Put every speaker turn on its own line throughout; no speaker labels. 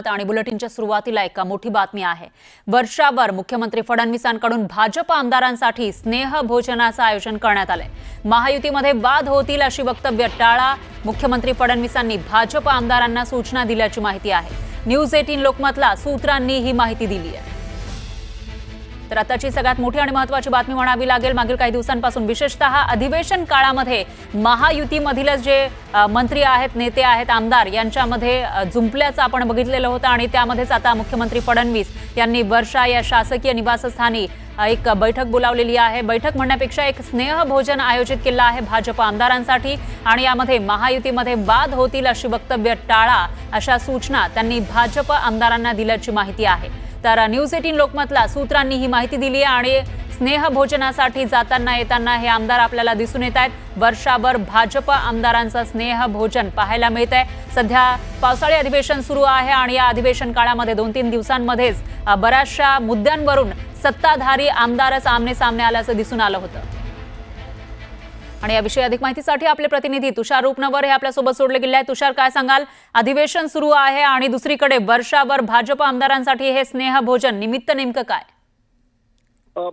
आणि बुलेटिनच्या सुरुवातीला एक मोठी बातमी आहे। वर्षाभर मुख्यमंत्री फडणवीसांकडून भाजप आमदारांसाठी स्नेह भोजनाचं आयोजन करण्यात आलंय। महायुतीमध्ये वाद होतील अशी वक्तव्य टाळा, मुख्यमंत्री फडणवीसांनी भाजप आमदारांना सूचना दिल्याची माहिती आहे। न्यूज 18 लोकमतला सूत्रांनी ही माहिती दिली आहे। तर आताची सगळ्यात मोठी आणि महत्त्वाची बातमी म्हणावी लागेल। मागील काही दिवसांपासून विशेषतः अधिवेशन काळामध्ये महायुतीमधील जे मंत्री आहेत, नेते आहेत, आमदार यांच्यामध्ये जुंपल्याचं आपण बघितलेलं होतं आणि त्यामध्येच आता मुख्यमंत्री फडणवीस यांनी वर्षा या शासकीय निवासस्थानी एक बैठक बोलावलेली आहे। बैठक म्हणण्यापेक्षा एक स्नेह भोजन आयोजित केलं आहे भाजप आमदारांसाठी आणि यामध्ये महायुतीमध्ये वाद होतील अशी वक्तव्य टाळा अशा सूचना त्यांनी भाजप आमदारांना दिल्याची माहिती आहे। तर न्यूज 18 लोकमतला सूत्रांनी ही माहिती दिली आहे आणि स्नेह भोजनासाठी जाताना येताना हे आमदार आपल्याला दिसून येत आहेत। वर्षाभर भाजप आमदारांचं स्नेह भोजन पाहायला मिळत आहे। सध्या पावसाळी अधिवेशन सुरू आहे आणि या अधिवेशन काळामध्ये 2-3 दिवसांमध्येच बऱ्याचशा मुद्द्यांवरून सत्ताधारी आमदारच आमने सामने आल्याचं दिसून आलं होतं। आणि याविषयी अधिक माहितीसाठी आपले प्रतिनिधी तुषार रूपनवर हे आपल्या सोबत जोडले गेले आहेत। तुषार, काय सांगाल? अधिवेशन सुरू आहे आणि दुसरीकडे वर्षाभर भाजप आमदारांसाठी हे स्नेह भोजन निमित्त नेमकं काय?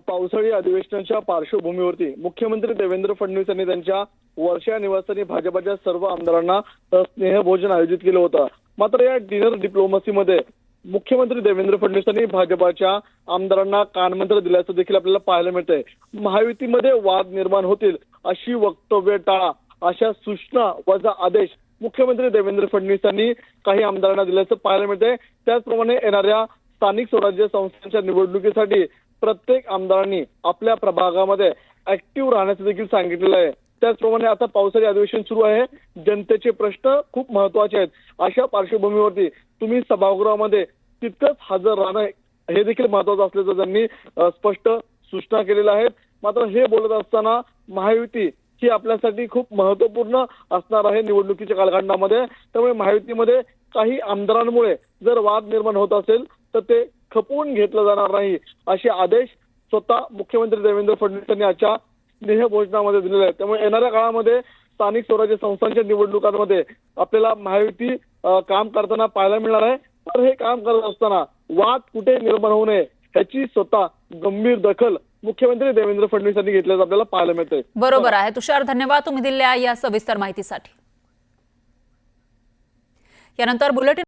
पावसाळी अधिवेशनाच्या पार्श्वभूमीवरती मुख्यमंत्री देवेंद्र फडणवीस यांनी त्यांच्या वर्षा निवासस्थानी भाजपच्या सर्व आमदारांना स्नेह भोजन आयोजित केलं होतं। मात्र या डिनर डिप्लोमसीमध्ये मुख्यमंत्री देवेंद्र फडणवीस यांनी भाजपच्या आमदारांना कानमंत्र दिल्याचं देखील आपल्याला पाहायला मिळतंय। महायुतीमध्ये वाद निर्माण होतील अशी वक्तव्य टाळा अशा सूचना वजा आदेश मुख्यमंत्री देवेंद्र फडणवीस यांनी काही आमदारांना दिल्याचं पाहायला मिळतंय। त्याचप्रमाणे येणाऱ्या स्थानिक स्वराज्य संस्थांच्या निवडणुकीसाठी प्रत्येक आमदारांनी आपल्या प्रभागामध्ये ऍक्टिव्ह राहण्याचं देखील सांगितलेलं आहे। त्याचप्रमाणे आता पावसाळी अधिवेशन सुरू आहे, जनतेचे प्रश्न खूप महत्वाचे आहेत। अशा पार्श्वभूमीवरती तुम्ही सभागृहामध्ये तितकंच हजर राहणं हे देखील महत्वाचं असल्याचं त्यांनी स्पष्ट सूचना केलेल्या आहेत। मात्र हे बोलत असताना महायुती ही आपल्यासाठी खूप महत्वपूर्ण असणार आहे निवडणुकीच्या कालखंडामध्ये। त्यामुळे महायुतीमध्ये काही आमदारांमुळे जर वाद निर्माण होत असेल तर ते खपवून घेतलं जाणार नाही असे आदेश स्वतः मुख्यमंत्री देवेंद्र फडणवीस यांनी आजच्या स्नेह भोजनामध्ये दिलेले आहेत। त्यामुळे येणाऱ्या काळामध्ये स्थानिक स्वराज्य संस्थांच्या निवडणुकांमध्ये आपल्याला महायुती काम करताना पाहायला मिळणार आहे। तर हे काम करत असताना वाद कुठे निर्माण होऊ नये ह्याची स्वतः गंभीर दखल मुख्यमंत्री देवेंद्र फडणवीस यांनी घेतल्याचं आपल्याला पाहायला मिळतंय।
बरोबर आहे तुषार, धन्यवाद तुम्ही दिलेल्या या सविस्तर माहितीसाठी। यानंतर बुलेटिन